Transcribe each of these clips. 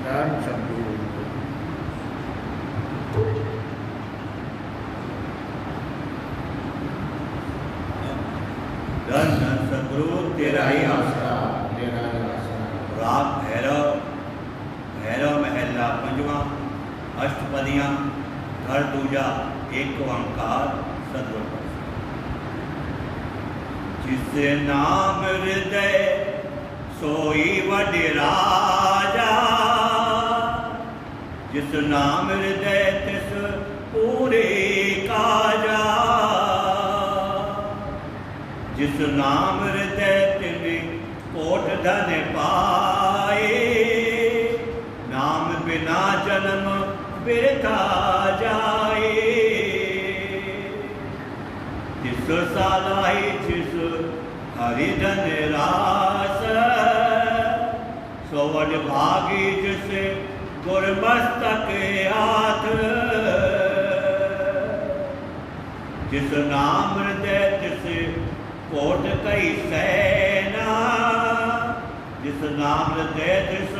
धन सद्गुरु। धन धन सद्गुरु तेरा ही आसरा। तेरा ही आसरा। राग भैरव, भैरव महला पंजवा, अष्टपदियाँ, घर दूजा, एक ओंकार सद्गुरु। जिस नाम हृदय सोई वड राजा, जिस नाम हृदय तिस पूरे काजा, जिस नाम हृदय तिने कोट धन पाए, नाम बिना जन्म बिरथा जाए। जिस सालाई जिस हरि धन रास, सो वड भागी जिस गुरमस्तक हाथ। जिस नाम हृदय तिस कोट कई सैना, जिस नाम हृदय तिस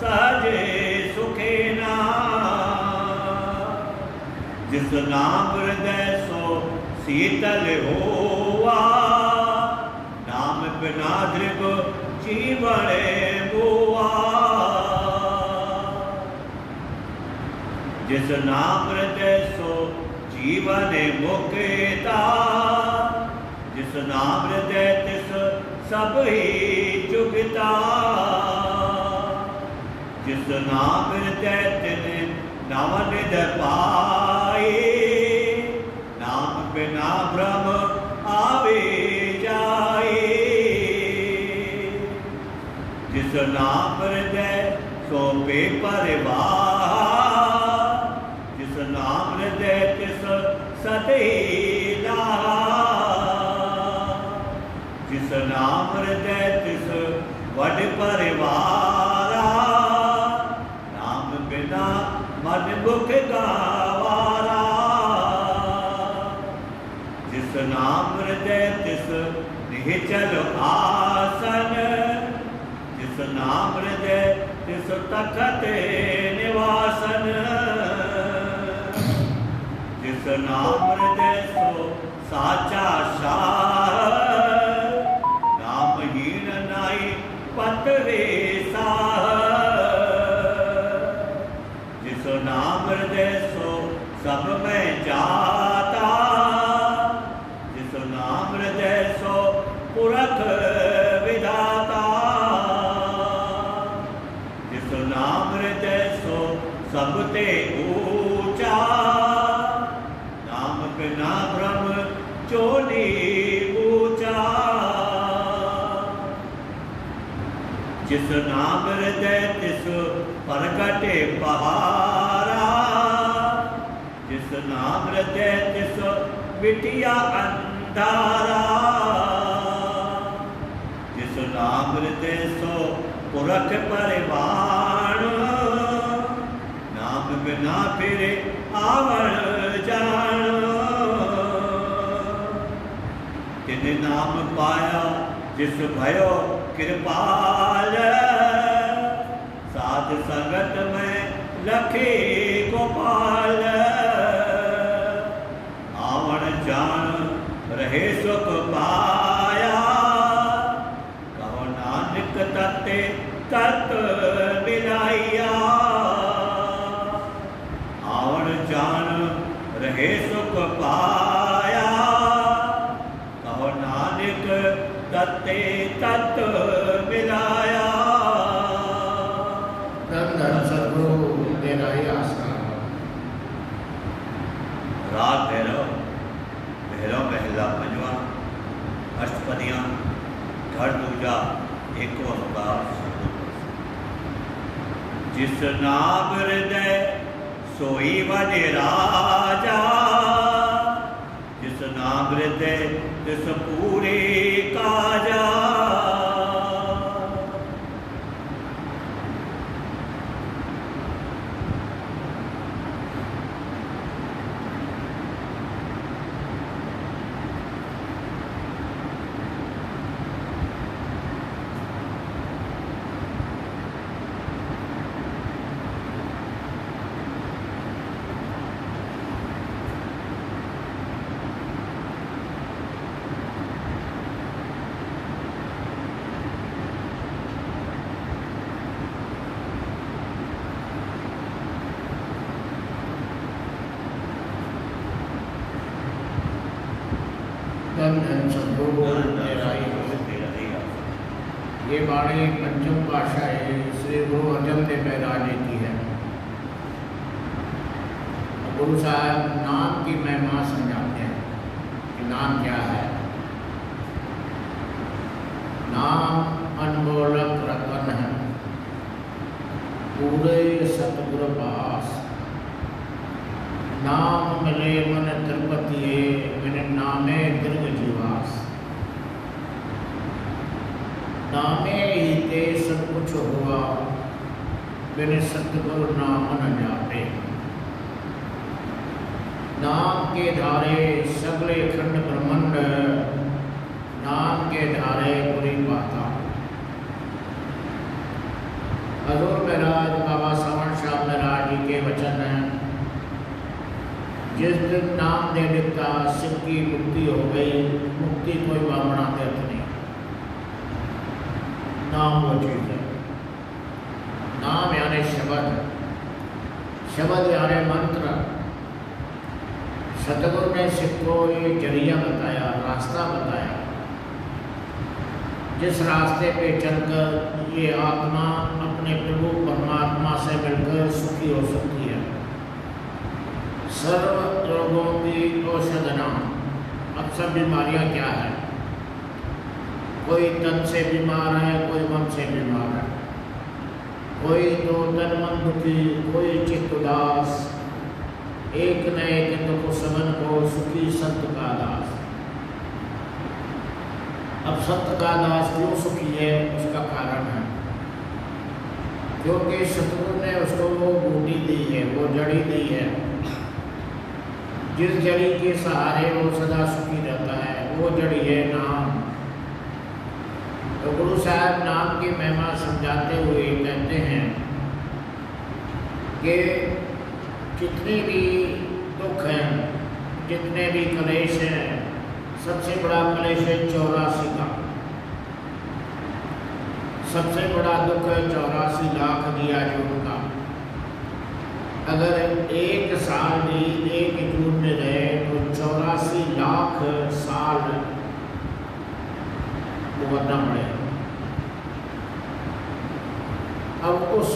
सहज सुखेना। जिस नाम हृदय सो शीतल होवा, नाम बिना दृग जीवन बुआ। जिस नाम हृदय सो जीवन मुक्ता, जिस नाम हृदय तिस सब ही जुगता। जिस नाम हृदय तिने नवनिध पाए, नाम बिना भ्रम आवे जाए। जिस नाम हृदय सो बेपरवाह, जिस नाम हृदय तिस सती लाहा। जिस नाम हृदय तिस वड परिवारा, नाम बिना मन मुख गावारा। जिस नाम हृदय तिस निश्चल आसन, जिस नाम हृदय तिस तखत निवासन। जिस नाम हृदय सो साचा शाह, नामहीन नाई पतरे साह। जिस नाम हृदय सो सब में जाता, जिस नाम हृदय सो पुरख विधाता। जिस नाम हृदय सो सबते ऊंचा, नाम बिना भ्रम चोली ऊंचा। जिस नाम हृदय तिस प्रगटे पहारा, जिस नाम हृदय तिस बिटिया अंधारा। जिस नाम हृदय सो पुरख परिवाण, नाम बिना फिरे आवण जान। तिन नाम पाया जिस भयो कृपाल, साध संगत में लखे गोपाल। आवण जान रहे सुख पाया, कहो नानक तत्ते तत् मिलाइया। आवण जान रहे सुख पाया, कहो नानक तत्ते तत् मिलाया। धन धन सद्गुरु तेरा ही आसरा। राग भैरव, भैरव महला पंजवा, अष्टपदियाँ, घर दूजा, एक ओंकार सद्गुरु। जिस नाम हृदय सोई वड राजा, जिस नाम हृदय तिस पूरे काजा। ये वाणी पंचम पातशाही श्री गुरु अर्जन देव महाराज जी की है। गुरु साहब नाम की महिमा समझाते हैं कि नाम क्या है। नाम अनमोलक रतन है, पूरे सतगुरु पास। नाम मिले मन तिरुपति, मैंने नामे दीर्घ जीवास। नामे ही ते सब कुछ हुआ, मैंने सतगुरु नाम न जाते। नाम के धारे सगले खंड ब्रह्मंड, नाम के धारे पूरी बाता। हजूर महाराज बाबा श्रवण शाह महाराज जी के वचन हैं, जिस दिन नाम दे देता शिव की मुक्ति हो गई। मुक्ति कोई बामणा तीर्थ नहीं, नाम वो चीज है। नाम यानी शब्द, शब्द यानी मंत्र। सतगुरु ने शिव को ये जरिया बताया, रास्ता बताया, जिस रास्ते पे चलकर ये आत्मा अपने प्रभु परमात्मा से मिलकर सुखी हो सकती है। सर्व रोगों की औषध नाम। अब सब बीमारियां क्या है? कोई तन से बीमार है, कोई मन से बीमार है, कोई तो तन मन दुखी, कोई चित्त उदास। एक न एक दुख समन को सुखी संत का दास। अब संत का दास क्यों सुखी है? उसका कारण है क्योंकि सतगुरु ने उसको वो बूटी दी है, वो जड़ी दी है। जिस जड़ी के सहारे वो सदा सुखी रहता है, वो जड़ी है नाम। तो गुरु साहब नाम की महिमा समझाते हुए कहते हैं कि जितने भी दुख हैं, जितने भी कलेश हैं, सबसे बड़ा कलेश है 84 का। सबसे बड़ा दुख है 84 लाख दिया जून का। अगर एक साल भी एक जून में रहे तो 84 लाख साल भुगतना पड़ेगा। अब उस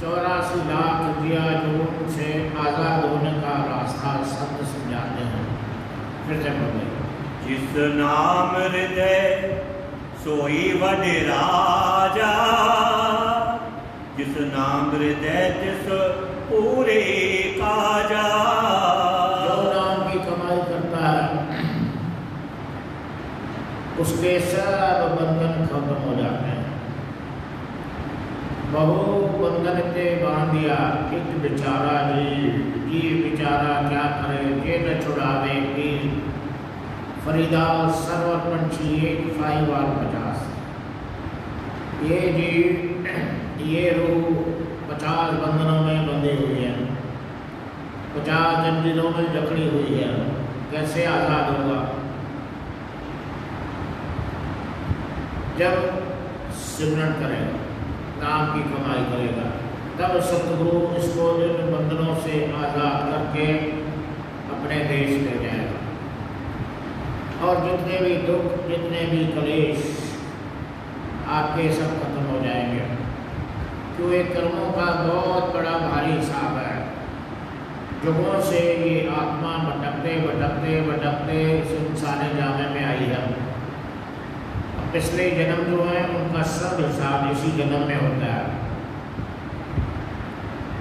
84 लाख दिया जून से आज़ाद होने का रास्ता संत समझाते हैं। फिर से बोले, जिस नाम हृदय सोई वड राजा, जिस नाम हृदय तिस पूरे काजा। जो नाम की कमाई करता है उसके सब बंधन खत्म हो जाते हैं। बहु बंधन ते बांधिया एक बेचारा जी बेचारा क्या करे, ये न छुड़ावे पीर। फरीदा सर्वर पंछी एक 5/50। ये जी ये रूह 50 बंधनों में बंधी हुई है, 50 जंजीरों में जकड़ी हुई है। कैसे आज़ाद होगा? जब सिमरन करेगा, नाम की कमाई करेगा, तब सतगुरु इसको इन बंधनों से आज़ाद करके अपने देश ले जाएगा। और जितने भी दुख, जितने भी कलेश आपके सब खत्म हो जाएंगे। क्योंकि कर्मों का बहुत बड़ा भारी हिसाब है। जुगों से ये आत्मा भटकते भटकते भटकते इस इंसानी जामे में आई है। पिछले जन्म जो है उनका सब हिसाब इसी जन्म में होता है।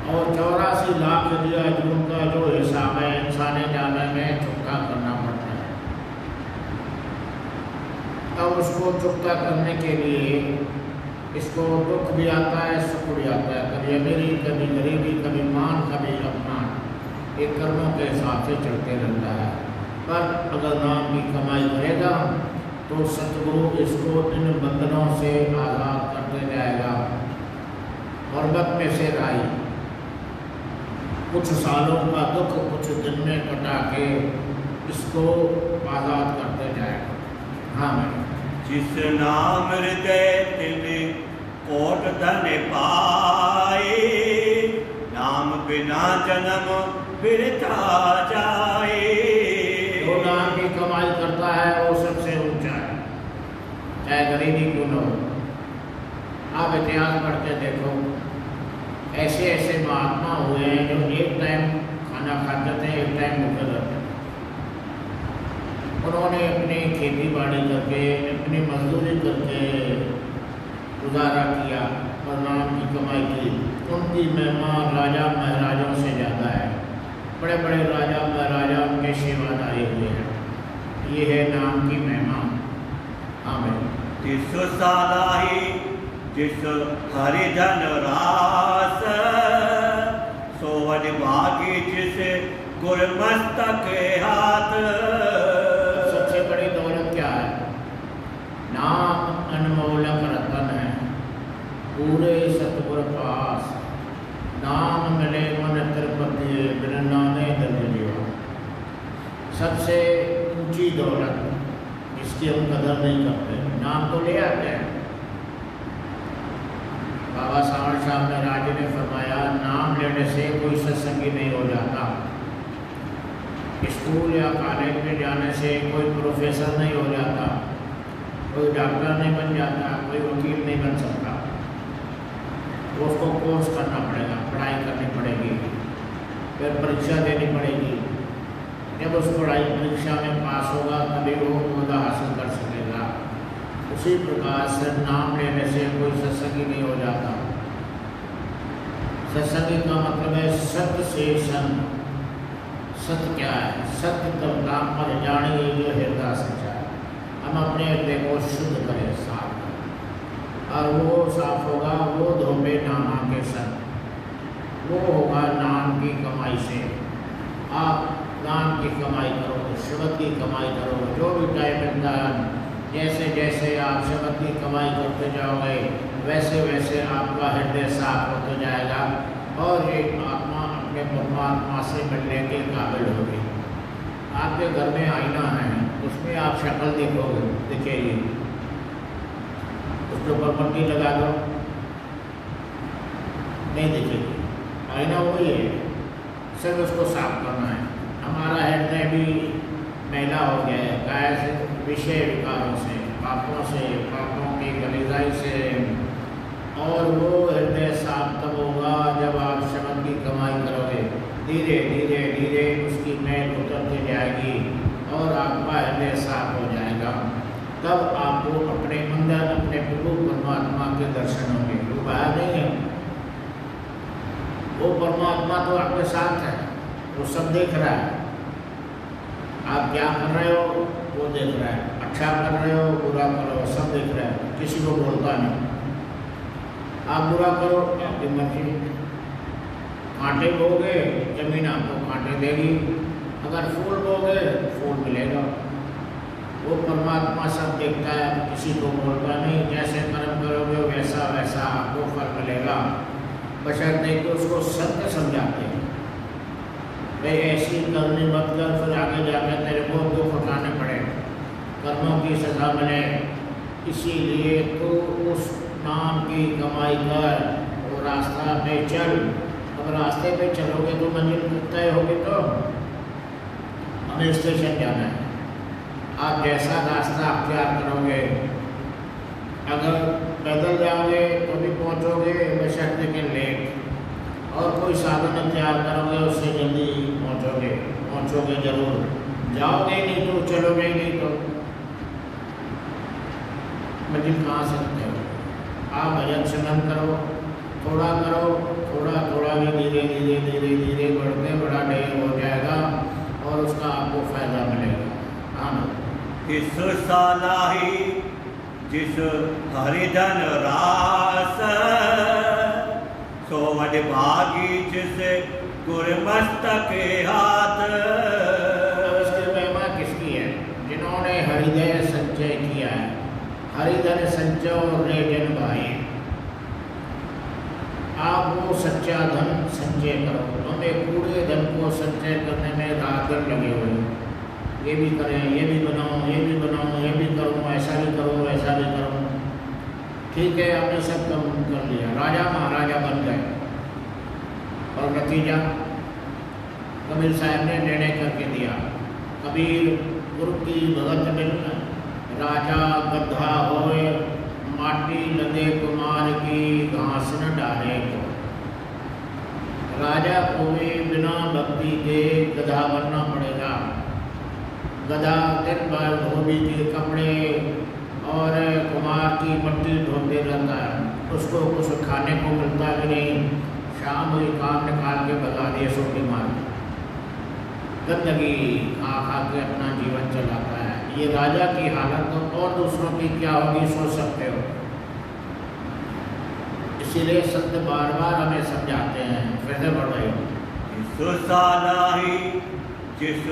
और 84 लाख दिया जून का जो हिसाब है इंसानी जामे में चुकता करना पड़ता है। तब उसको चुकता करने के लिए इसको दुख भी आता है, सुख भी आता है। कभी अमीरी, कभी गरीबी, कभी मान, कभी अपमान। ये कर्मों के हिसाब से चलते रहता है। पर अगर नाम की कमाई करेगा तो सतगुरु इसको इन बंधनों से आज़ाद करते जाएगा। और वक्त में से राई कुछ सालों का दुख कुछ दिन में कटा के इसको आज़ाद करते जाएगा। हाँ भाई, जिस नाम हृदय तिन कोट धन पाए, नाम बिना जन्म बिरथा जाए। जो नाम की कमाई करता है वो सबसे ऊंचा है, चाहे गरीबी क्यों न हो। आप इतिहास पढ़ के देखो, ऐसे ऐसे महात्मा हुए हैं जो एक टाइम खाना खाते थे, एक टाइम भूखे रहते थे। उन्होंने अपनी खेती बाड़ी करके, अपनी मजदूरी करके गुजारा किया और नाम की कमाई की। उनकी महिमा राजा महाराजाओं से ज़्यादा है। बड़े बड़े राजा महाराजा उनके सेवादारी हुए हैं। ये है नाम की महिमा। आमीन। तिस सालाही जिस हरिधन रास, सोवन भागी जिस गुरमस्तक हाथ। सबसे बड़ी दौलत क्या है? नाम अनमोलक रतन है, पूरे सतगुर पास। नाम मिले मन तिरुपति, बिन नामे दर्द जीवा। सबसे ऊंची दौलत, इसकी हम कदर नहीं करते। नाम तो ले आते हैं। बाबा सावंत साहब ने राजे ने फरमाया, नाम लेने से कोई सत्संगी नहीं हो जाता। स्कूल या कॉलेज में जाने से कोई प्रोफेसर नहीं हो जाता, कोई डॉक्टर नहीं बन जाता, कोई वकील नहीं बन सकता। उसको कोर्स करना पड़ेगा, पढ़ाई करनी पड़ेगी, फिर परीक्षा देनी पड़ेगी। जब उस पढ़ाई परीक्षा में पास होगा तभी वो ओहदा हासिल कर सकेगा। उसी प्रकार से नाम लेने से कोई सत्संगी नहीं हो जाता। सत्संगी का मतलब है सत्य से संग। सत्य क्या है? सत्य तब नाम पर जानिए ये हृदय सच्चा है। हम अपने हृदय को शुद्ध करें, साफ करें, और वो साफ होगा, वो धोबे नामा के संग। वो होगा नाम की कमाई से। आप नाम की कमाई करो, शब्द की कमाई करो, जो भी टाइम मिलता है। जैसे जैसे आप शब्द की कमाई करते जाओगे, वैसे वैसे आपका हृदय साफ होता जाएगा और एक आत्मा अपने परमात्मा से मिलने के काबिल होगी। आपके घर में आईना है, उसमें आप शक्ल दिखेगी, उसके ऊपर पट्टी लगा दो, नहीं दिखेगी। आईना वही है, सिर्फ उसको साफ करना है। हमारा हृदय भी मैला हो गया है, गाय से, विषय विकारों से, पापों की गलीजाई से। और वो हृदय साफ तब होगा जब आप शब्द की कमाई करोगे। धीरे धीरे धीरे उसकी मैल उतरती जाएगी और आपका हृदय साफ हो जाएगा। तब आपको अपने अंदर अपने प्रभु परमात्मा के दर्शन होंगे। वो बाहर नहीं है, वो परमात्मा तो आपके साथ है, वो सब देख रहा है। आप क्या कर रहे हो वो देख रहा है, अच्छा कर रहे हो बुरा करो सब देख रहा है, किसी को बोलता नहीं। आप बुरा करो आपकी मर्जी, कांटे बोगे जमीन आपको कांटे देगी, अगर फूल बोगे फूल मिलेगा। वो परमात्मा सब देखता है, किसी को बोलता नहीं। जैसे कर्म करोगे वैसा वैसा आपको फल मिलेगा, बशर्ते कि उसको सत्य समझाते हैं। भाई ऐसी करनी मत कर, फिर आगे जाकर तेरे को दुख उठाने पड़े, कर्मों की सजा मिले। इसीलिए तो उस नाम की कमाई कर, वो रास्ता पे चल। अब रास्ते पे चलोगे तो मंजिल तय होगी। तो हमें स्टेशन जाना है, आप जैसा रास्ता अख्तियार करोगे, अगर पैदल जाओगे तो भी पहुँचोगे बशर्ते के लेट, और कोई साधन अख्तियार करोगे उससे जल्दी पहुँचोगे जरूर। जाओगे नहीं तो चलोगे नहीं तो मंजिल कहाँ से तय हो। आप भजन सुनन करो, थोड़ा करो, थोड़ा थोड़ा भी धीरे धीरे धीरे धीरे बढ़ते बड़ा ढेर हो जाएगा और उसका आपको फायदा मिलेगा। हाँ, इस सालाही जिस हरिधन रास, सोवन भागी जिस गुरमस्तक हाथ। इसकी महिमा किसकी है? जिन्होंने हरिधन संचय किया है। हरिधन संचय और रेजन भाई, आप वो सच्चा धन संचय करो। हमें पूरे धन को संचय करने में रात दिन लगे हुए हैं। ये भी करें, ये भी बनाओ, ये भी बनाओ, ये भी करूँ, ऐसा भी करूँ, वैसा भी करूँ। ठीक है, आपने सब काम कर लिया, राजा महाराजा बन गए, और नतीजा कबीर साहब ने निर्णय करके दिया। कबीर गुरु की भगत मिल, राजा गद्धा होए, माटी माटी लदे कुमार की घास न डाले को। राजा को भी बिना भक्ति के गधा बनना पड़ेगा। गधा दिन भर धोबी के कपड़े और कुमार की मट्टी ढोते रहता है, उसको कुछ खाने को मिलता भी नहीं। शाम हुई काम निकाल के भगा दिए सोटी मार, गंदगी खा खा के अपना जीवन चलाता है। ये राजा की हालत तो और दूसरों की क्या होगी सोच सकते हो। इसीलिए संत बार बार हमें समझाते हैं। फिर से बढ़ रही सुसालाही जिस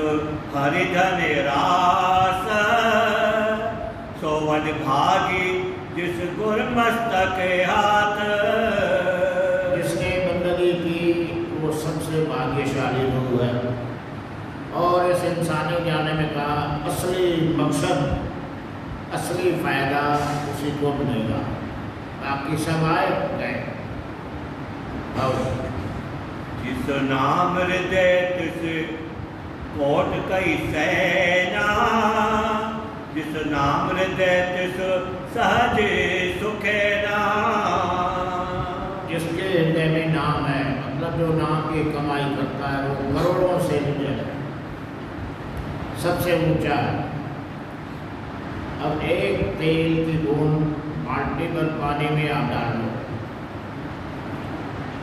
हरिधन रास, सोवन भागी जिस गुरमस्तक हाथ। जिसने बंदगी की वो सबसे भाग्यशाली लोग है। और इस इंसानी जाने में कहा असली मकसद, असली फायदा उसी को मिलेगा, बाकी सब आए गए। जिस नाम हृदय तिस कोट कई सेना, जिस नाम हृदय तिस सहज सुखेना। जिसके हृदय में नाम है, मतलब जो नाम की कमाई करता है वो करोड़ों से ऊंचा है, सबसे ऊंचा है। अब एक तेल की बूंद बाल्टी भर पानी में आप डाल लो,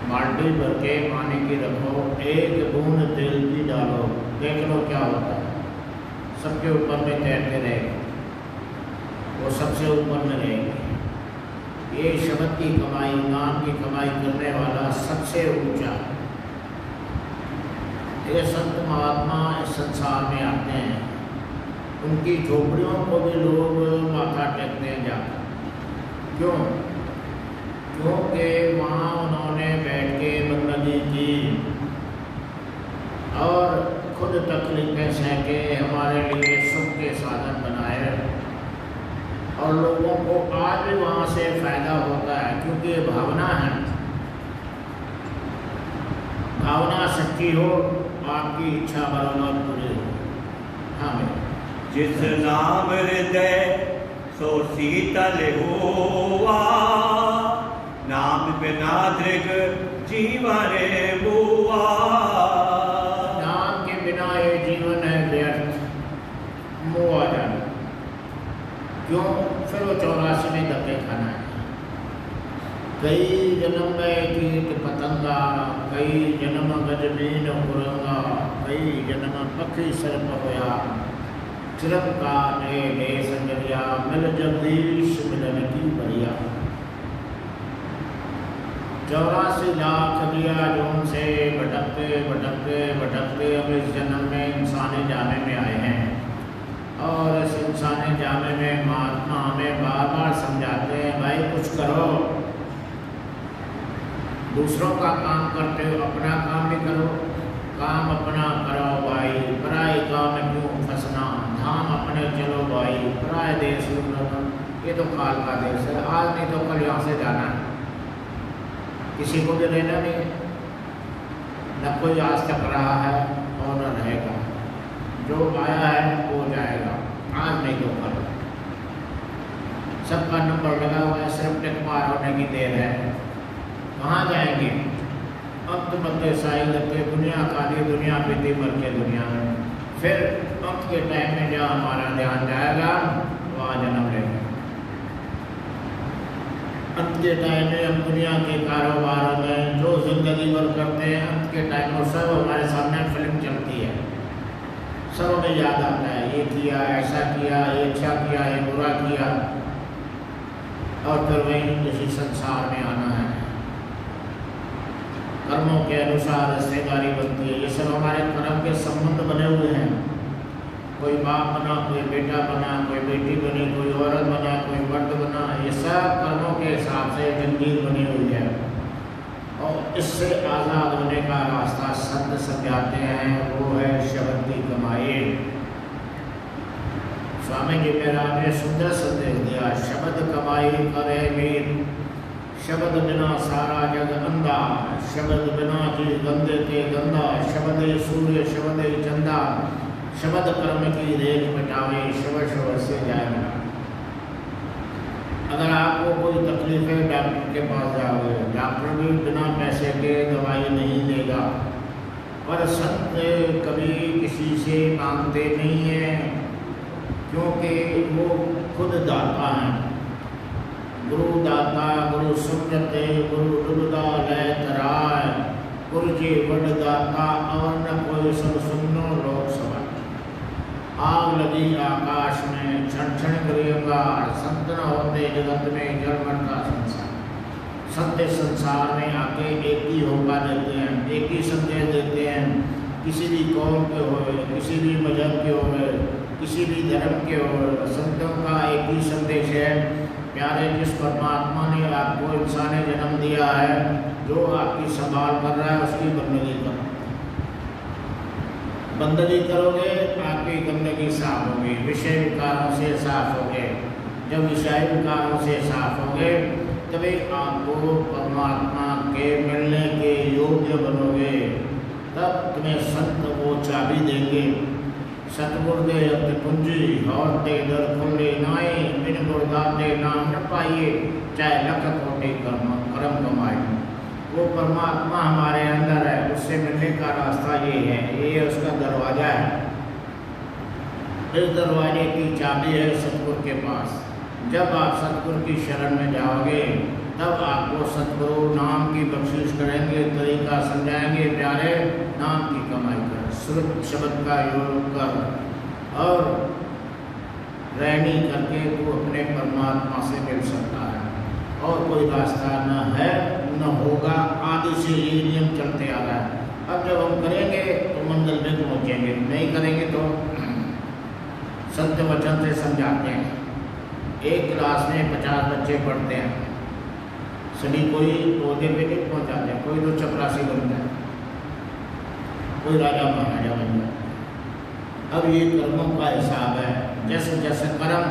बाल्टी भर के पानी की रखो, एक बूंद तेल की डालो, देख लो क्या होता है। सबके ऊपर में तैरते रहेगी, वो सबसे ऊपर में रहेगी। ये शब्द की कमाई, नाम की कमाई करने वाला सबसे ऊंचा। ये संत महात्मा इस संसार में आते हैं, उनकी झोपड़ियों को भी लोग माथा टेकते हैं जाकर। क्यों? क्योंकि वहाँ उन्होंने बैठ के बंदगी की और खुद तकलीफें सहके हमारे लिए सुख के साधन बनाए, और लोगों को आज भी वहाँ से फायदा होता है। क्योंकि ये भावना है, भावना सच्ची हो, आपकी इच्छा बराबर पूरी हो। हाँ भाई। जिस नाम हृदय सो शीतल हुआ, नाम बिना दृग जीवन बुआ। नाम के बिना ये जीवन है व्यर्थ, मुँह आ जाना। क्यों? फिर वो 84 में धक्के खाना है। कई जन्म में कीट पतंगा, कई जन्म गजबीन कुरंगा, कई जन्म पक्षी सर्प होया, चिरप का ने संजरिया, मिल जगदीश मिलन की बढ़िया। 84 लाख लिया जोन से भटकते भटकते भटकते अब इस जन्म में इंसानी जाने में आए हैं। और इस इंसानी जाने में महात्मा हमें बार बार समझाते हैं, भाई कुछ करो, दूसरों का काम करते हो, अपना काम भी करो। काम अपना करो भाई, पराए काम में क्यों फंसना, धाम अपने चलो भाई, पराए देश में। ये तो काल का देश है, आज नहीं तो कल यहाँ से जाना है, किसी को भी रहना नहीं है। न कोई आज तक रहा है और न रहेगा, जो आया है वो जाएगा, आज नहीं तो कल। सबका नंबर लगा हुआ है, सिर्फ टिक मार होने की देर है। कहाँ जाएंगे? अंत मध्य साई लगते दुनिया काली, दुनिया बीती मर के दुनिया में। फिर अंत के टाइम में जहाँ हमारा ध्यान जाएगा वहाँ जन्म लेंगे। अंत के टाइम में हम दुनिया के कारोबार में जो जिंदगी भर करते हैं, अंत के टाइम में सब हमारे सामने फिल्म चलती है, सब हमें याद आता है, ये किया, ऐसा किया, ये अच्छा किया, ये बुरा किया, और फिर वही इसी संसार में आना है। कर्मों के अनुसार रिश्तेदारी बनती है। ये सब हमारे कर्म के संबंध बने हुए हैं। कोई बाप बना, कोई बेटा बना, कोई बेटी बनी, कोई औरत बना, कोई मर्द बना, ये सब कर्मों के हिसाब से जंजीर बनी हुई है। और इससे आज़ाद होने का रास्ता संत समझाते हैं, वो है शब्द की कमाई। स्वामी जी महाराज ने सुंदर संदेश दिया, शब्द कमाई करे वीर, शब्द बिना सारा जग अंधा, शब्द बिना जी गंदे के गंदा, शब्द सूर्य शब्द चंदा, शब्द कर्म की रेख मिटावे, शव शव से जाए मिला। अगर आपको कोई तकलीफ है डॉक्टर के पास जाओगे, डॉक्टर भी बिना पैसे के दवाई नहीं देगा। पर संत कभी किसी से मांगते नहीं हैं, क्योंकि वो खुद दाता हैं। गुरु दाता गुरु सुमरते गुरु दुबदा लय तराय, गुरु जी वड दाता और न कोई सब सुनो लोक सभा। आग लगी आकाश में क्षण क्षण गिरेगा, संत न होते जगत में जड़मन का संसार। सत्य संसार में आके एक ही होगा देते हैं, एक ही संदेश देते हैं। किसी भी कौम के हो, किसी भी मजहब के हो, किसी भी धर्म के हो, संतों का एक ही संदेश है। प्यारे, जिस परमात्मा ने आपको इंसान जन्म दिया है, जो आपकी संभाल कर रहा है, उसकी बंदगी करो। बंदगी करोगे आपकी गंदगी साफ होगी, विषय विकारों से साफ होगे। जब विषय विकारों से साफ होगे तभी आपको परमात्मा के मिलने के योग्य बनोगे। तब तुम्हें संत वो चाबी देंगे, सतगुरु अति कुंजी और दे दर खुले नाए, बिन गुरदाते नाम न पाइए, चाहे लख कोटि कर्म कमाए। वो परमात्मा हमारे अंदर है, उससे मिलने का रास्ता ये है, ये उसका दरवाजा है। इस दरवाजे की चाबी है सतगुरु के पास। जब आप सतगुरु की शरण में जाओगे तब आपको सतगुरु नाम की बख्शिश करेंगे, तरीका समझाएंगे। प्यारे, नाम की कमाई कर, श्रुत शब्द का योग कर और रहनी करके तू अपने परमात्मा से मिल सकता है। और कोई रास्ता न है न होगा, आदि से ये नियम चलते आ रहा है। अब जब हम करेंगे तो मंजिल में पहुँचेंगे, नहीं करेंगे तो सत्य वचन से समझाते हैं। एक क्लास में 50 बच्चे पढ़ते हैं, सभी कोई पौधे पे नहीं पहुँचाते, कोई तो चपरासी बन जाए, कोई राजा महाराजा बन जाए। अब ये कर्मों का हिसाब है, जैसे जैसे कर्म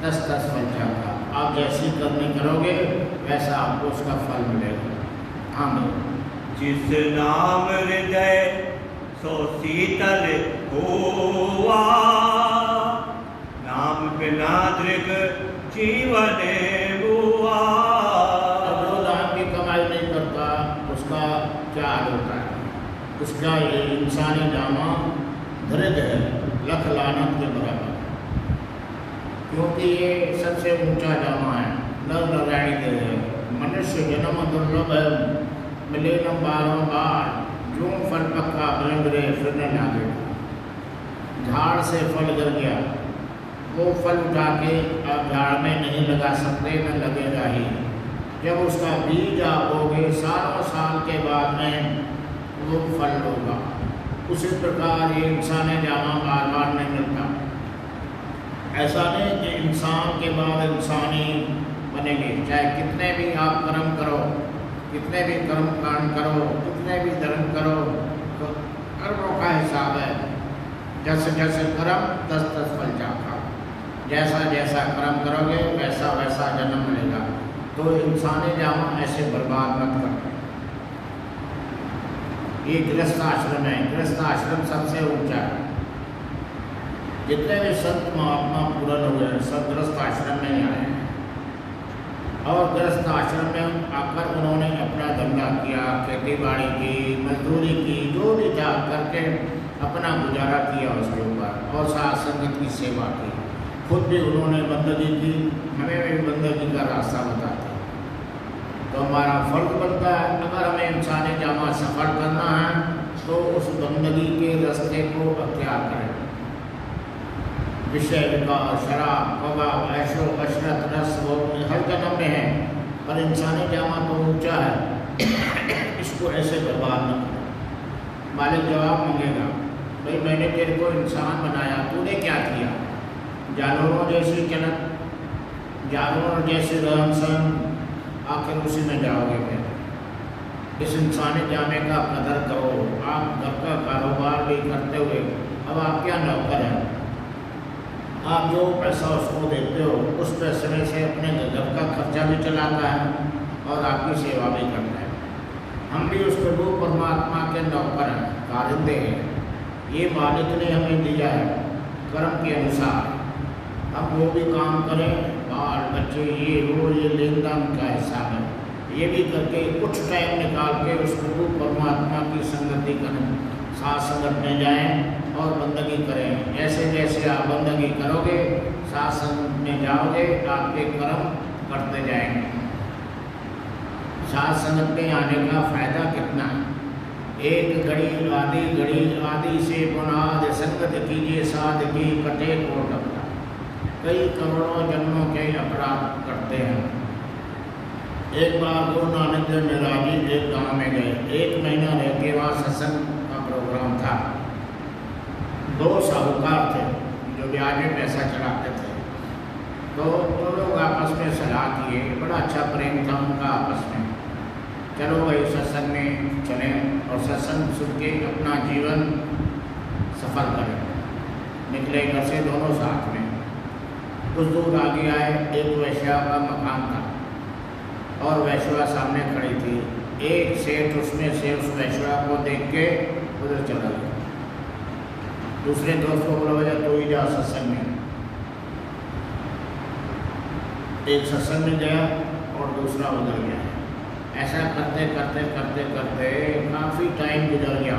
तस तस फल जाता। आप जैसी कर्म करोगे वैसा आपको उसका फल मिलेगा। हाँ, जिस नाम हृदय सो शीतल हुआ, नाम बिना दृग जीवन हुआ। जो नाम की कमाई नहीं करता उसका क्या हाल होता है? उसका ये इंसानी जामा दृग है, लख लानत के बराबर, क्योंकि ये सबसे ऊंचा जामा है। नर नारायणी दे है, मनुष्य जन्म दुर्लभ है, मिले न बारों बार, जो फल पक्का बंगरे फिरने लागे। झाड़ से फल गिर गया, वो फल उठा के आप झाड़ में नहीं लगा सकते, न लगेगा ही। जब उसका बीज आप बोगे सालों साल के बाद में वो फल होगा। उसी प्रकार ये इंसान जामा बार बार नहीं मिलता। ऐसा नहीं कि इंसान के बाद इंसानी बनेंगे। चाहे कितने भी आप कर्म करो, कितने भी कर्म कांड करो, कितने भी धर्म करो, तो कर्मों का हिसाब है। जैसे जैसे कर्म तस तस फल जाता। जैसा जैसा कर्म करोगे वैसा वैसा जन्म मिलेगा। तो इंसानी जामा ऐसे बर्बाद मत करो। ये गृहस्थ आश्रम है, गृहस्थ आश्रम सबसे ऊंचा है। जितने भी संत महात्मा पूर्ण हुए सब गृहस्थ आश्रम में ही आए हैं। और गृहस्थ आश्रम में आकर उन्होंने अपना धंधा किया, खेती बाड़ी की, मजदूरी की, जो भी था करके अपना गुजारा किया उसके ऊपर, और साथ संगत की सेवा की। खुद भी उन्होंने बंदगी की, हमें भी बंदगी का रास्ता बताते। तो हमारा फर्ज बनता है, अगर हमें इंसानी जामा सफल करना है तो उस बंदगी के रास्ते को अख्तियार करें। विषय विकार, शराब, कबाब, ऐशो अशरत, रस वो हर जन्म में है, पर इंसानी जामा तो ऊंचा है, इसको ऐसे बर्बाद न करो। मालिक जवाब मांगेगा, भाई मैंने तेरे को इंसान बनाया, तूने क्या किया? जानवरों जैसी चलत, जानवरों जैसे रहन सहन, आखिर उसी में जाओगे। फिर इस इंसानी जामे का कदर करो। आप घर का कारोबार भी करते हुए अब आप क्या नौकर हैं? आप जो पैसा उसको देते हो उस पैसे में से अपने घर का खर्चा भी चलाता है और आपकी सेवा भी करता है। हम भी उस प्रभु परमात्मा के नौकर हैं, कारिंदे हैं। ये मालिक ने हमें दिया है कर्म के अनुसार। हम वो भी काम करें, बाल बच्चे ये वो ये लेन देन का हिसाब है, ये भी करके कुछ टाइम निकाल के उस गुरु परमात्मा की संगति करें, साथ संगत में जाएं और बंदगी करें। जैसे जैसे आप बंदगी करोगे, साथ संगत में जाओगे, आपके कर्म करते जाएंगे। साथ संगत में आने का फायदा कितना है? एक घड़ी आदि से बुनाद संगत कीजिए साध की कटे कोट अपना। कई करोड़ों जन्मों के अपराध करते हैं। एक बार गुरु नानक देव निराजी एक गांव में गए। 1 महीना रह के वहाँ सत्संग का प्रोग्राम था। 2 साहूकार थे जो ब्याज में पैसा चढ़ाते थे। तो वो लोग आपस में सलाह किए, बड़ा अच्छा प्रेम था उनका आपस में। चलो भाई सत्संग में चलें और सत्संग सुन के अपना जीवन सफल करें। निकले घर से दोनों साथ में। कुछ दूर आगे आए, एक वैश्या का मकान था और वैश्या सामने खड़ी थी। एक सेठ उसमें से उस वैश्या को देख के उधर चला गया। दूसरे दोस्त को बोला भैया तू ही जा सत्संग में। एक सत्संग में गया और दूसरा उधर गया। ऐसा करते करते करते करते काफ़ी टाइम गुजर गया।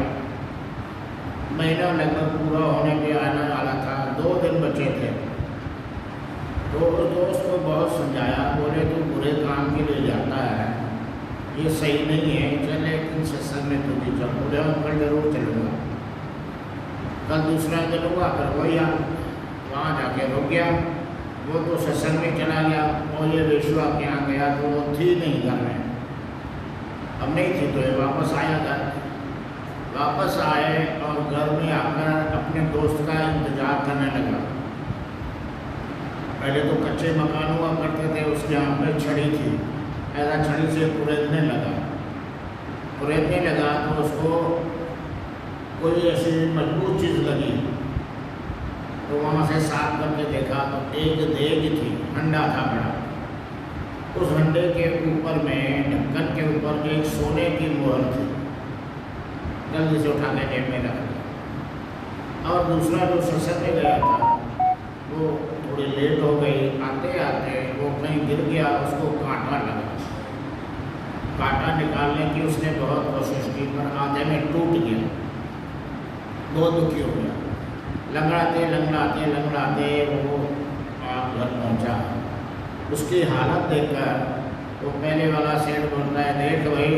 महीना लगभग पूरा होने पे आना वाला था। 2 दिन बचे थे। तो उस दोस्त को बहुत समझाया, बोले तू बुरे काम के लिए जाता है, ये सही नहीं है, चल लेकिन सत्संग में तू भी चल। बोले हम कल जरूर चलूँगा। कल दूसरा चलूँगा। फिर वही वहाँ जाके रुक गया। वो तो सत्संग में चला गया और ये वेश्या के यहाँ गया तो वो थी नहीं घर में। अब नहीं थी तो ये वापस आया घर। वापस आए और घर में आकर अपने दोस्त का इंतजार करने लगा। पहले तो कच्चे मकान हुआ करते थे, उसके यहाँ पे छड़ी थी। ऐसा छड़ी से कुरेदने लगा तो उसको कोई ऐसी मजबूत चीज़ लगी। तो वहाँ से साफ करके देखा तो एक देग थी, हंडा था बड़ा। उस हंडे के ऊपर में, ढक्कन के ऊपर एक सोने की मोहर थी। जल्दी से उठा के जेब में रख दिया। और दूसरा जो सत्संग में गया था वो थोड़ी लेट हो गई। आते आते वो कहीं गिर गया, उसको कांटा लगा। कांटा निकालने की उसने बहुत कोशिश की पर आधे में टूट गया। बहुत दुखी हो गया। लंगड़ाते वो आप घर पहुंचा। उसकी हालत देखकर वो पहले वाला सेठ बोलता है, देख भाई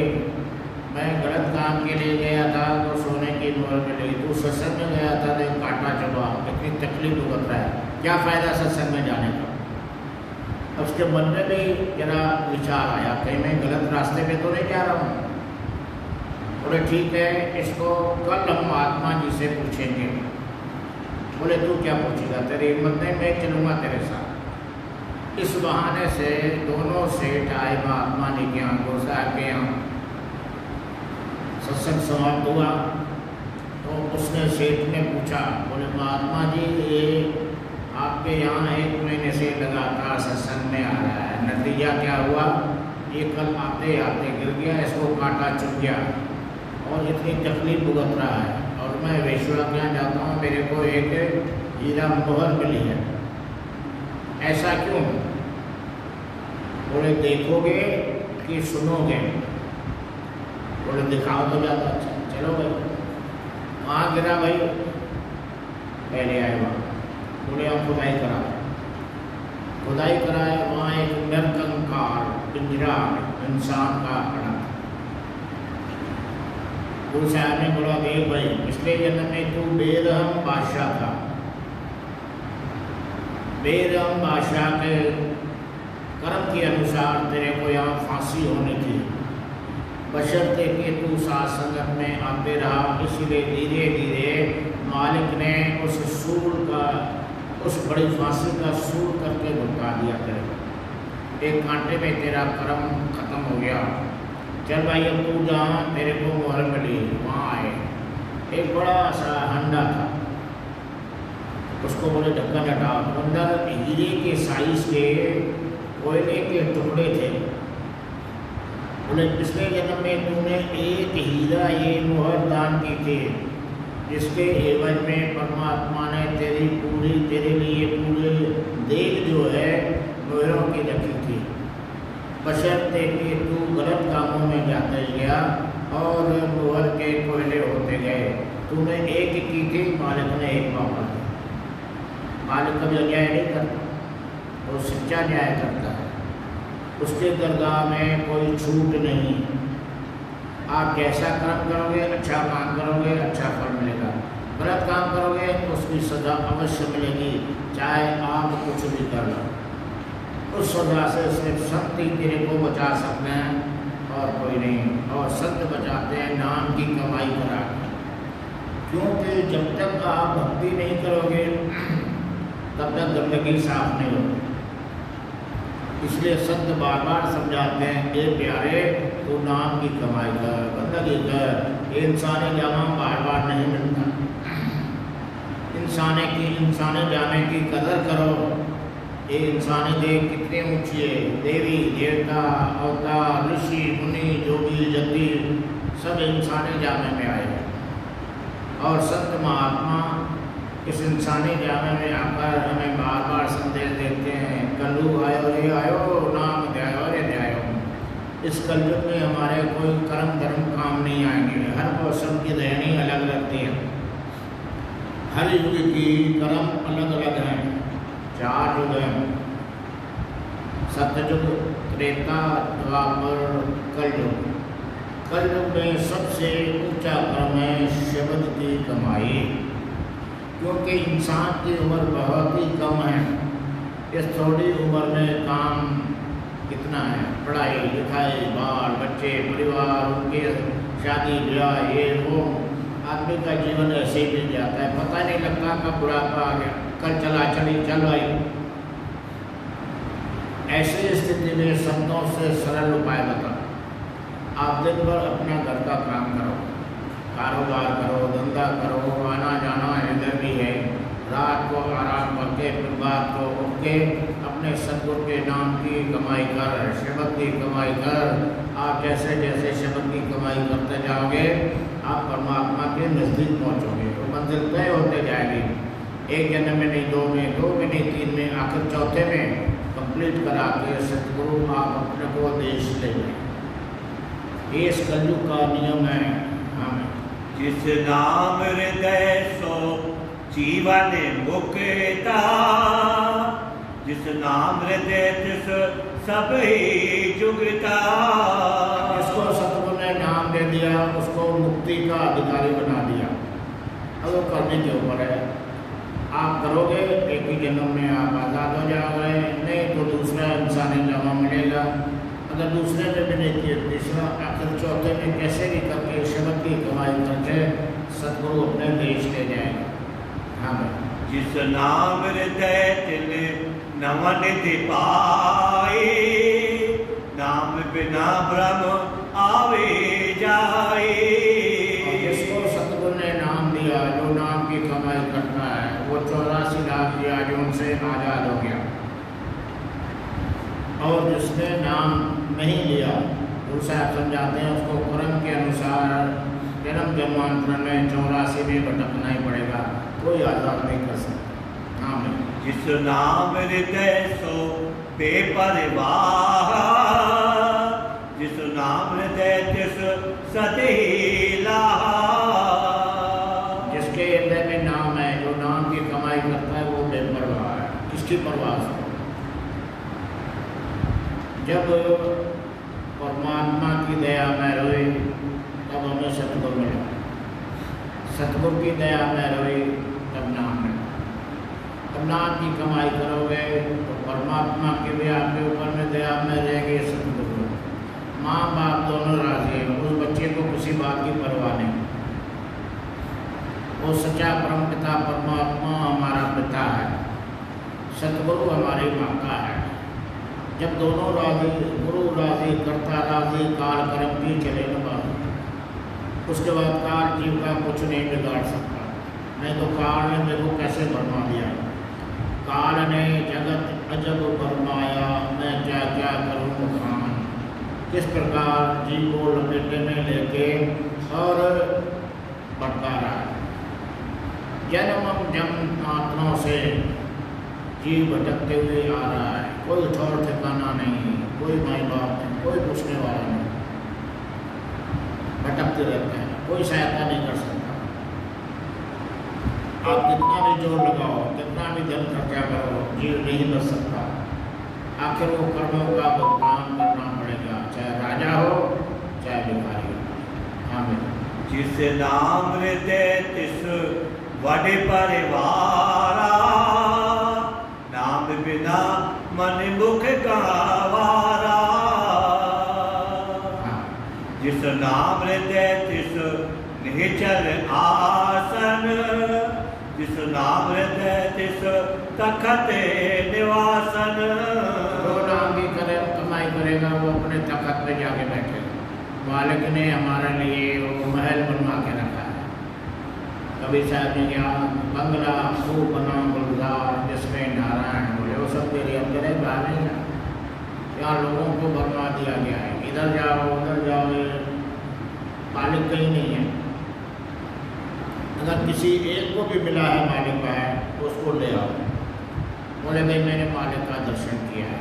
मैं गलत काम के लिए गया था तो सोने की मोहर मिली, तू सत्संग में गया था तो कांटा चुभा, इतनी तकलीफ भुगत रहा है, क्या फ़ायदा सत्संग में जाने का। अब उसके मन में भी जरा विचार आया, कहीं मैं गलत रास्ते पे तो नहीं जा रहा हूँ। बोले ठीक है, इसको कल हम महात्मा जी से पूछेंगे। बोले तू क्या पूछेगा, तेरी हिम्मत नहीं, मैं चलूँगा तेरे साथ। इस बहाने से दोनों सेठ आए महात्मा जी के यहाँ, गुरु साहब के यहाँ। सत्संग समाप्त हुआ तो उसने सेठ ने पूछा, बोले महात्मा जी ये आपके यहाँ 1 महीने से लगातार सत्संग में आ रहा है, नतीजा क्या हुआ? ये कल आते आते गिर गया, इसको कांटा चुभ गया और इतनी तकलीफ भुगत रहा है। और मैं वेश्या के यहाँ जाता हूँ, मेरे को एक हीरा मोहर मिली है, ऐसा क्यों? बोले देखोगे कि सुनोगे? बोले दिखाओ तो ज़्यादा अच्छा। चलो भाई वहाँ गिरा भाई, पहले आए वहाँ। बोले हम खुदाई कराए। वहाँ एक नरकंकाल पिंजरा इंसान का पड़ा। गुरु साहब ने बोला देख भाई, पिछले जन्म में तू बेरहम बादशाह था। बेरहम बादशाह के कर्म के अनुसार तेरे को यहाँ फांसी होनी थी, बशर्ते कि तू साथ संगत में आते रहा। इसलिए धीरे धीरे मालिक ने उस सूल का, उस बड़ी फांसी का सूल करके भुगता दिया तेरे। एक कांटे में तेरा कर्म खत्म हो गया। चल भाई अब तू जहाँ तेरे को मोहर मिली वहाँ आए। एक बड़ा सा हंडा था, उसको बोले ढक्कन हटाओ। अंदर हीरे के साइज के कोयले के टुकड़े थे। बोले पिछले जन्म में तूने एक हीरा ये मोहर दान की थी, जिसके एवज में परमात्मा ने तेरे लिए पूरे देव जो है मोहरों की रखी थी, बशर्ते कि तू गलत कामों में जाते गया और मोहर के कोयले होते गए। तूने एक की थी, मालिक ने एक मौका दिया। मालिक कभी अन्याय नहीं करता, वो सच्चा न्याय करता है। उसके दरगाह में कोई छूट नहीं। आप जैसा कर्म करोगे, अच्छा काम करोगे, अच्छा फल मिलेगा। गलत काम करोगे तो उसकी सज़ा अवश्य मिलेगी, चाहे आप कुछ भी कर लो। उस सज़ा से सिर्फ संत ही तेरे को बचा सकते हैं और कोई नहीं। और संत बचाते हैं नाम की कमाई करा के, क्योंकि जब तक आप भक्ति नहीं करोगे तब तक गंदगी साफ नहीं होगी। इसलिए संत बार बार समझाते हैं, ए प्यारे तू नाम की कमाई कर, बंदगी कर। इंसानी जामा बार बार नहीं मिलता। इंसानी जामे की कदर करो। ये इंसानी देह कितने ऊंची है। देवी देवता अवतार ऋषि मुनि जोगी जति सब इंसानी जामे में आए हैं। और संत महात्मा इस इंसानी जामे में आकर हमें बार बार संदेश देते हैं, कलयुग आयो रे आयो, नाम ध्यायो रे ध्यायो। इस कलयुग में हमारे कोई कर्म धर्म काम नहीं आएंगे। हर मौसम की रहनी अलग लगती है, हर युग की कर्म अलग अलग हैं। 4 युग हैं, सतयुग, त्रेता, द्वापर, कलयुग। कलयुग में सबसे ऊंचा कर्म है शब्द की कमाई, क्योंकि इंसान की उम्र बहुत ही कम है। इस थोड़ी उम्र में काम कितना है, पढ़ाई लिखाई, बाल बच्चे, परिवार, उनके शादी ब्याह, ये वो। आदमी का जीवन ऐसे ही बीत जाता है, पता नहीं लगता कब बुढ़ापा आ गया, कल चला चली चल आई। ऐसी स्थिति में संतों से सरल उपाय बता। आप दिन भर अपना घर का काम करो, कारोबार करो, धंधा करो, आना जाना इधर भी है। रात को आराम करके फिर बात को उठ के अपने सतगुरु के नाम की कमाई कर, शब्द की कमाई कर। आप जैसे जैसे शब्द की कमाई करते जाओगे आप परमात्मा के नज़दीक पहुँचोगे। वो मंजिल तय होते जाएगी। एक जन्म में नहीं, 2 में, 2 में नहीं, 3 में, आखिर चौथे में कंप्लीट करा के सतगुरु आप अपने को देश ले जाए। ये इस कलयुग का नियम है। हमें जिस नाम हृदय सो जीवन मुक्ता, जिस नाम हृदय तिस सब ही जुगता। जिसको सतगुरु ने नाम दे दिया उसको मुक्ति का अधिकारी बना दिया। अब वो करने के ऊपर है। आप करोगे एक ही जन्म में आप आज़ाद हो जाओगे, नहीं तो दूसरा इंसानी जामा मिलेगा। अगर दूसरे में भी नहीं किए, तीसरा, आखिर चौथे में कैसे भी करके शब्द की कमाई करके सतगुरु अपने देश ले जाएगा। हाँ भाई, जिस नाम हृदय तिल नवन निधि पाए, नाम बिना ब्रह्म आवे जाए। जिसको सतगुरु ने नाम दिया, जो नाम की कमाई करता है, वो 84 लाख की आयुओं से आज़ाद हो गया। और जिसने नाम नहीं लिया, दूसरा समझाते हैं उसको कर्म के अनुसार जन्म जन्मांतर में 84 में भटकना ही पड़ेगा, कोई आज़ाद नहीं कर सकता। हाँ भाई, जिस नाम हृदय सो बेपरवाह, जिस नाम हृदय तिस सती लाहा। जिसके हृदय में नाम है, जो नाम की कमाई करता है, वो बेपरवाह है। किसकी परवाह है? जब परमात्मा की दया में रोए तब हमें सतगुरु मिला, सतगुरु की दया में रोए तब नाम मिला। तब नाम की कमाई करोगे तो परमात्मा की भी आपके ऊपर में दया में रहेगी। सतगुरु माँ बाप दोनों राजी हैं, उस बच्चे को किसी बात की परवाह नहीं। वो सच्चा परम पिता परमात्मा हमारा पिता है, सतगुरु हमारी माता है। जब दोनों राजी, गुरु राजी, कर्ता राजी, काल कर्म की चले न बात, उसके बाद काल जीव का कुछ नहीं बिगाड़ सकता। नहीं तो काल ने मेरे को कैसे भरमा दिया। काल ने जगत अजब भरमाया, मैं क्या क्या करूँ खान। किस प्रकार जीव को लपेटे में लेके और भटका रहा है। जन्म जन्मांतरों से जीव भटकते हुए आ रहा है। कोई ठौर ठिकाना नहीं, कोई माई बाप नहीं, कोई पूछने वाला नहीं, भटकते रहते हैं, कोई सहायता नहीं कर सकता। आप कितना भी जोर लगाओ, कितना भी धन खर्चा करो, जीव नहीं बच सकता। आखिर वो कर्मों का भुगतान करना पड़ेगा, चाहे राजा हो चाहे भिखारी हो। हाँ बेटा, जिस नाम हृदय तिस बड़े परिवारा, नाम बिना मन मुख गवारा। जिस नाम हृदय तिस निश्चल आसन, जिस नाम हृदय तिस तखत निवासन। जो नाम की कमाई करेगा वो अपने तखत पे जाके बैठेगा। मालिक ने हमारे लिए वो महल बनवा के रखा है। कभी साहब ने क्या बंगला खूब बना गुलजार जिसमें नारायण बोले, वो सब तेरे अंदर है, बाहर नहीं है। यहाँ लोगों को बनवा दिया गया है, इधर जाओ उधर जाओ, मालिक कहीं नहीं है। अगर किसी एक को भी मिला है मालिक का है तो उसको ले आओ। बोले भाई मैंने मालिक का दर्शन किया है,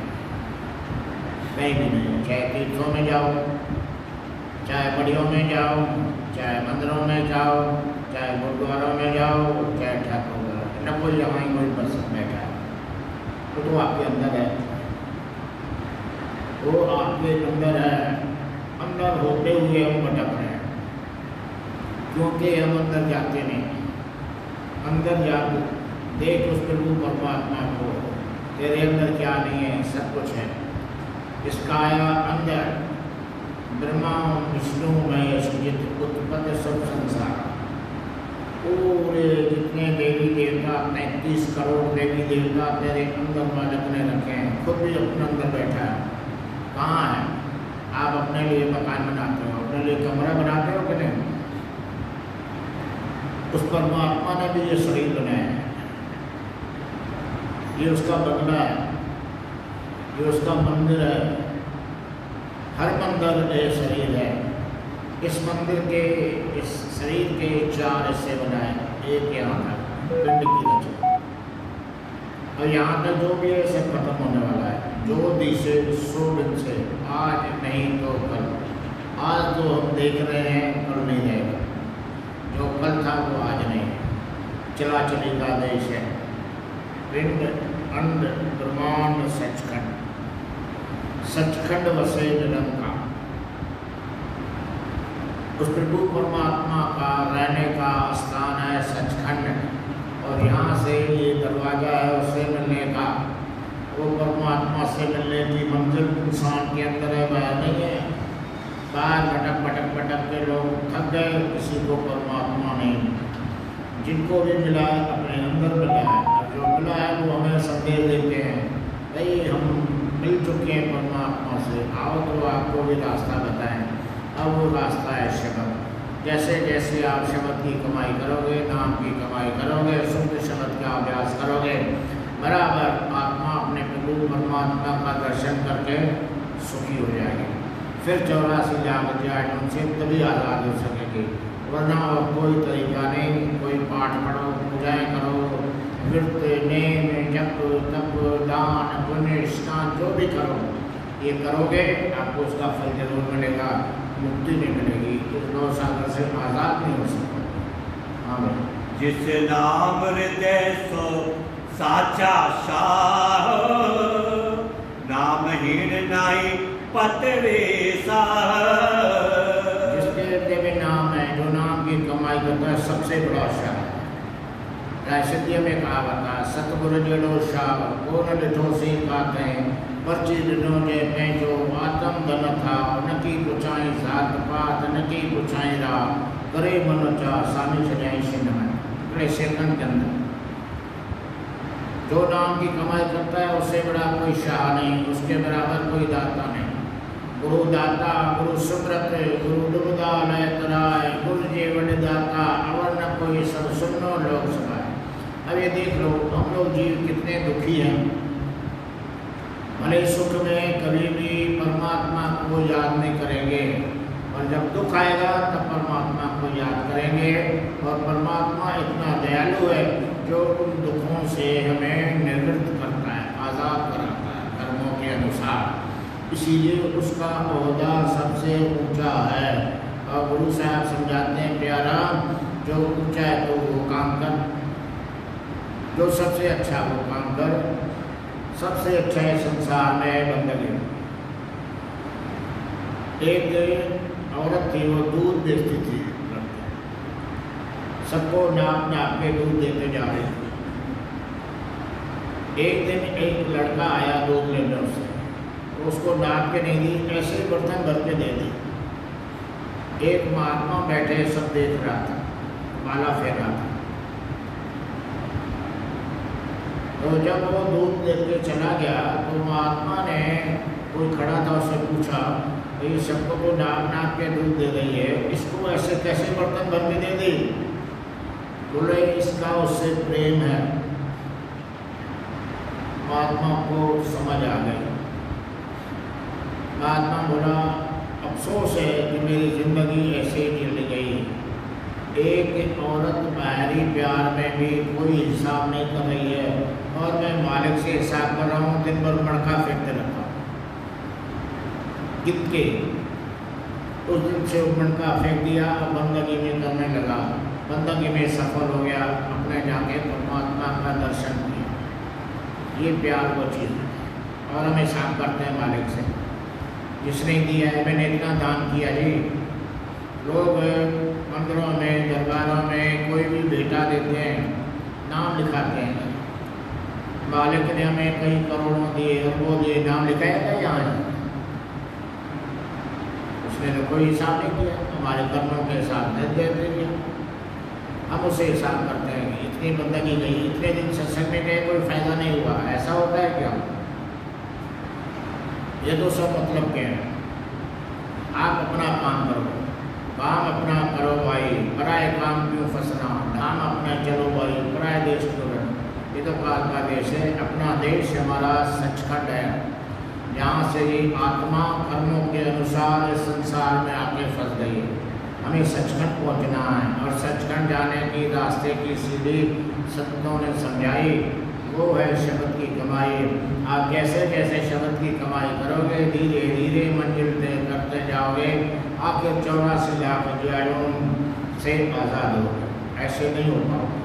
कहीं भी नहीं, चाहे तीर्थों में जाओ, चाहे बड़ियों में जाओ, चाहे मंदिरों में जाओ, चाहे गुरुद्वारों में जाओ, चाहे ठाकुर न कोई यहाँ कोई बस बैठा है। तो आपके अंदर है, वो आपके अंदर है। अंदर होते हुए हम भटक रहे हैं क्योंकि हम अंदर जाते नहीं। अंदर जा देख उस प्रभु परमात्मा को, तेरे अंदर क्या नहीं है, सब कुछ है। इसका अंदर ब्रह्मा विष्णु महेश जित उत्पन्न सब संसार, पूरे जितने देवी देवता 35 करोड़ देवी देवता तेरे अंदर मालिक ने रखे हैं। खुद भी अपने अंदर बैठा है। कहाँ है? आप अपने लिए मकान बनाते हो, अपने लिए कमरा बनाते हो कि नहीं? उस परमात्मा ने भी ये शरीर बनाया है, ये उसका बंगला है, ये उसका मंदिर है। हर मंदिर एक शरीर है। इस मंदिर के, इस शरीर के 4 हिस्से बनाए, एक यहाँ तक पिंड की रचना, और यहाँ तक जो भी है सब खत्म होने वाला है। जो दिशे 100 दिन से, आज नहीं तो कल। आज तो हम देख रहे हैं, कल नहीं रहेगा। जो कल था वो आज नहीं है। चला चली का देश है। पिंड अंड ब्रह्मांड सचखंड, सचखंड वसे निरंकार। उस प्रभु परमात्मा का रहने का स्थान है सचखंड, और यहाँ से ये दरवाजा है उससे मिलने का। वो परमात्मा से मिलने की मंजिल इंसान के अंदर है, बाहर नहीं है। बाहर भटक भटक भटक के लोग थक गए, किसी को परमात्मा नहीं। जिनको भी मिला है अपने अंदर मिला है, और जो मिला है वो हमें संदेश देते हैं, भाई हम मिल चुके हैं परमात्मा से, आओ तो आपको भी रास्ता बताएं। अब वो रास्ता है शब्द। जैसे जैसे आप शब्द की कमाई करोगे, नाम की कमाई करोगे, शुद्ध शब्द का अभ्यास करोगे, बराबर आत्मा अपने प्रभु परमात्मा का दर्शन करके सुखी हो जाएगी। फिर 84 लाख अध्याय उनसे तभी आज़ाद हो सकेगी, वरना और कोई तरीका नहीं। कोई पाठ पढ़ो, पूजाएँ करो, व्रत नेम जप तप दान पुण्य स्नान जो भी करो, ये करोगे आपको उसका फल जरूर मिलेगा, मुक्ति नहीं मिलेगी। इस नौ सागर से आज़ाद नहीं हो सकता। हाँ भाई, जिस नाम हृदय सो साचा शाह, नामहीन नाई पतरे साह। जिसके हृदय में नाम है, जो नाम की कमाई करता है, सबसे बड़ा शाह है। रायसिद्धिया में कहा बता, सतगुरु जड़ो शाह को न लिठो से पाते हैं, पर्ची दिनों जे पंहिंजो आत्म धन था, न की पुछाई ज़ात पात, न की पुछाई राह, करे मन चा सामी छॾियाई सिंध में। बड़े सेकंड के अंदर जो नाम की कमाई करता है, उससे बड़ा कोई शाह नहीं, उसके बराबर कोई दाता नहीं। गुरु दाता गुरु सुब्रत गुरु दुर्गा लय कराय, गुरु जे वड दाता अवर न कोई सब सुनो लोग सभाए। अब ये देख लो, हम लोग जीव कितने दुखी हैं। भले सुख में कभी भी परमात्मा को याद नहीं करेंगे, और जब दुख आएगा तब परमात्मा को याद करेंगे। और परमात्मा इतना दयालु है जो उन दुखों से हमें निवृत्त करता है, आज़ाद कराता है, कर्मों अनुसार, इसीलिए उसका ओहदा सबसे ऊंचा है। और गुरु साहब समझाते हैं प्यारा, जो ऊंचा है तो वो काम कर, जो सबसे अच्छा वो काम कर। सबसे अच्छा है संसार में बंदगी। एक औरत थी, वो दूध बेचती थी, सबको नाप नाप के दूध देते जा रही थी। एक दिन एक लड़का आया दूध लेने उससे, तो उसको नाप के नहीं दी, ऐसे ही बर्तन भर के दे दी। एक महात्मा बैठे सब देख रहा था, माला फेर रहा था। तो जब वो दूध लेके चला गया तो महात्मा ने, कोई खड़ा था, उससे पूछा, ये सबको तो नाप नाप के दूध दे रही है, इसको ऐसे कैसे बर्तन भर के दे दी? बोले इसका उससे प्रेम है। महात्मा को समझ आ गई। महात्मा बोला अफसोस है कि मेरी जिंदगी ऐसे ही चली गई। एक औरत बाहरी प्यार में भी कोई हिसाब नहीं कर रही है, और मैं मालिक से हिसाब कर रहा हूँ, दिन भर मड़का फेंकते रहता हूँ। कितके उस दिन से मड़का फेंक दिया और बंदगी में करने लगा। बंदगी में सफल हो गया, अपने जाके परमात्मा का दर्शन किया। ये प्यार वो चीज़ है। और हम हिसाब करते हैं मालिक से, जिसने दिया है, मैंने इतना दान किया जी। लोग मंदिरों में, दरबारों में कोई भी भेंटा देते हैं, नाम लिखाते हैं, मालिक ने हमें कई करोड़ों दिए, अरबों दिए, नाम लिखाया था यहाँ? उसने तो कोई हिसाब नहीं किया, हमारे कर्मों के हिसाब नहीं दे दिया। हम उसे हिसाब करते हैं कि इतनी बंदगी गई, इतने दिन सत्संग में गए, कोई फायदा नहीं हुआ। ऐसा होता है क्या? ये तो सब मतलब के हैं। आप अपना काम करो, काम अपना करो भाई, पराए काम क्यों फंसना, धाम अपना चलो भाई, पराए देश क्यों रहना। ये तो बात का देश है। अपना देश हमारा सचखंड है, यहाँ से ही आत्मा कर्मों के अनुसार इस संसार में आके फंस गई है। हमें सचखंड पहुँचना है, और सचखंड जाने की रास्ते की सीढ़ी संतों ने समझाई, वो है शब्द की कमाई। आप जैसे जैसे शब्द की कमाई करोगे, धीरे धीरे मंजिल तय करते जाओगे, आखिर 84 लाख जुआलों से आज़ाद हो। ऐसे नहीं हो पाओगे।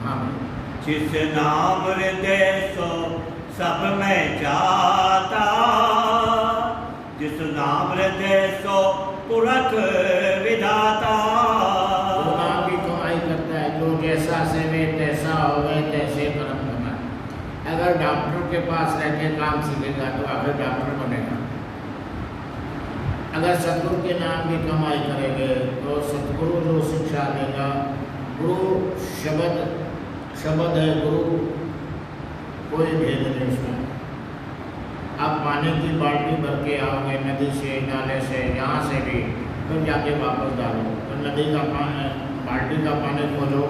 हाँ, जिस नाम हृदय सो सब में जाता, जिस नाम हृदय सो पुरख विधाता। जो नाम की कमाई करता है, जो जैसा सेवे तैसा होवे, तैसे कर्म करना। अगर डॉक्टर के पास रह के काम सीखेगा तो आखिर डॉक्टर बनेगा। अगर सतगुरु के नाम की कमाई करेंगे तो सतगुरु जो शिक्षा देगा, गुरु शब्द है, गुरु कोई भेद नहीं उसमें। आप पानी की बाल्टी भर के आओगे नदी से, नाले से, यहाँ से भी, फिर जाके वापस डालो, तो नदी का पानी, बाल्टी का पानी खोलो।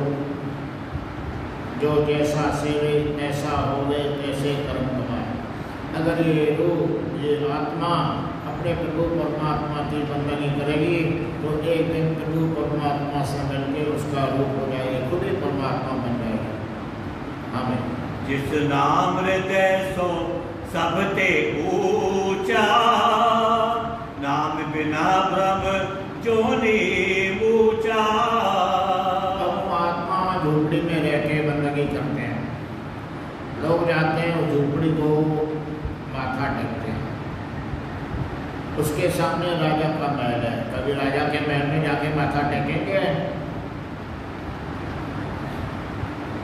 जो जैसा सेवे तैसा होवे, तैसे कर्म कमाए। अगर ये रूह, ये आत्मा अपने प्रभु परमात्मा की बंदगी करेगी तो एक दिन प्रभु परमात्मा से मिलकर उसका रूप हो जाएगी, खुद ही परमात्मा बन जाएगी। हमें जिस नाम हृदय सो सबते ऊंचा, नाम बिना ब्रह्म जोनी ऊंचा। हम आत्मा झोपड़ी में रह के बंदगी करते हैं। लोग जाते हैं उस झोपड़ी को माथा टेकते हैं, उसके सामने राजा का महल है। कभी राजा के महल में जाके माथा टेकेंगे?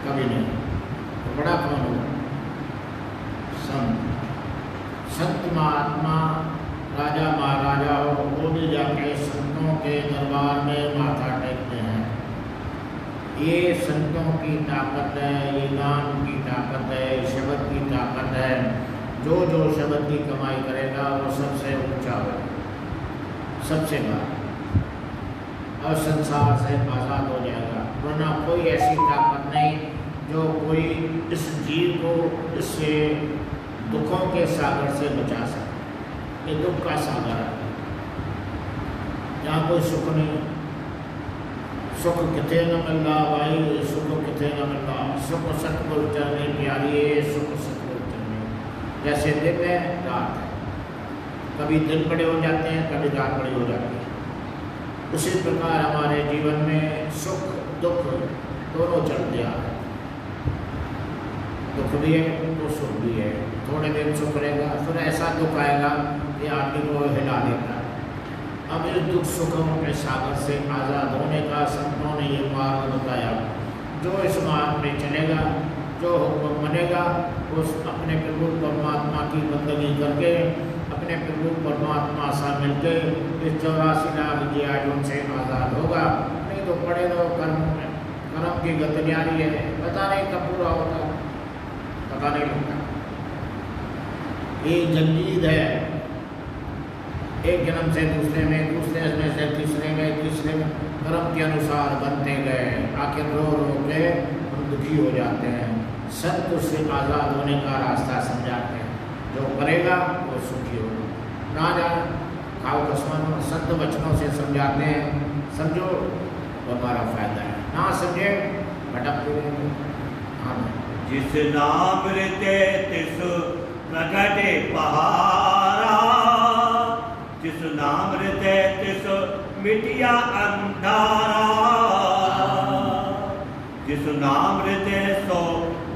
कभी नहीं। तो बड़ा कौन होगा? संत। संत महात्मा, राजा महाराजा हो, वो भी जाके संतों के दरबार में माथा टेकते हैं। ये संतों की ताकत है, ये नाम की ताकत है, शब्द की ताकत है। जो जो शब्द की कमाई करेगा वो सबसे ऊंचा होगा, सबसे बड़ा, और संसार से आज़ाद हो जाएगा। वरना कोई ऐसी ताकत नहीं जो कोई इस जीव को इससे दुखों के सागर से बचा सके। ये दुख का सागर है, यहाँ कोई सुख नहीं। सुख किथे न मिलता भाई, सुख किथे न मिलता। सुख सतगुर चरणी प्यारी, सुख सतगुर चरणी। जैसे दिन है रात है, कभी दिन बड़े हो जाते हैं, कभी रात बड़ी हो जाती है। उसी प्रकार हमारे जीवन में सुख दुख दोनों चलते आ रहे हैं। दुख भी है तो सुख भी है। थोड़े दिन सुख रहेगा, फिर ऐसा दुख आएगा कि आदमी को हिला देता है। अब इस दुख सुखों के सागर से आज़ाद होने का संतों ने ये मार्ग बताया। जो इस मार्ग में चलेगा, जो हुक्म बनेगा, उस अपने प्रभु परमात्मा की बंदगी करके अपने प्रभु परमात्मा सा मिलके इस 84 लाख जीवाणुओं से आज़ाद होगा। नहीं तो पड़े रहो कर्म में, कर्म की गति जारी है, पता नहीं कब पूरा होता, पता नहीं लगता। ये जंजीर है, एक जन्म से दूसरे में, दूसरे में से तीसरे में, तीसरे में कर्म के अनुसार बनते गए। आखिर रो रो के हम दुखी हो जाते हैं। संत उससे आज़ाद होने का रास्ता समझाते हैं। जो करेगा वो सुखी होगा। ना जाए खाओ कसमन संत वचनों से समझाते हैं, समझो तो हमारा फायदा है, ना समझे भटकते रहेंगे। हाँ, जिस नाम ऋते तिस प्रगटे पहारा, जिस नाम ऋते तिस मिटिया अंधारा, जिस नाम ऋते सो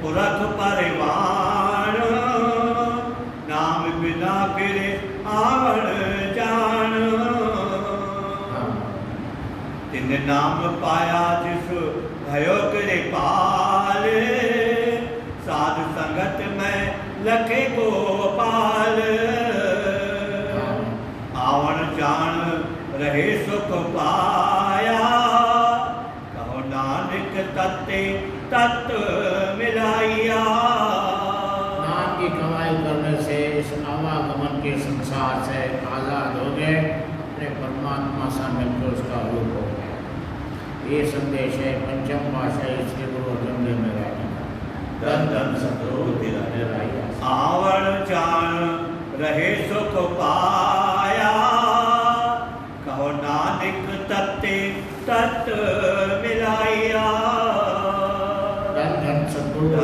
पुरख परिवार, नाम बिना फिरे आवण जान। तिन नाम पाया जिस भयो कृपाल, साधु संगत में लखे गोपाल। आवण जान रहे सुख पाया, कहो नानक तत्ते तत्व मिलाइया। नाम की कमाई करने से इस आवागमन के संसार से आज़ाद हो गए, अपने परमात्मा सा मिलकर उसका रूप हो गया। ये संदेश है पंचम भाषा इसके गुरु अर्जुन देव में रहने का। धन धन सतगुरु तेरा निराया। आवण जान रहे सुख पाया, कहो नानक तत्ते तत्व मिलाइया। धन धन सतगुरु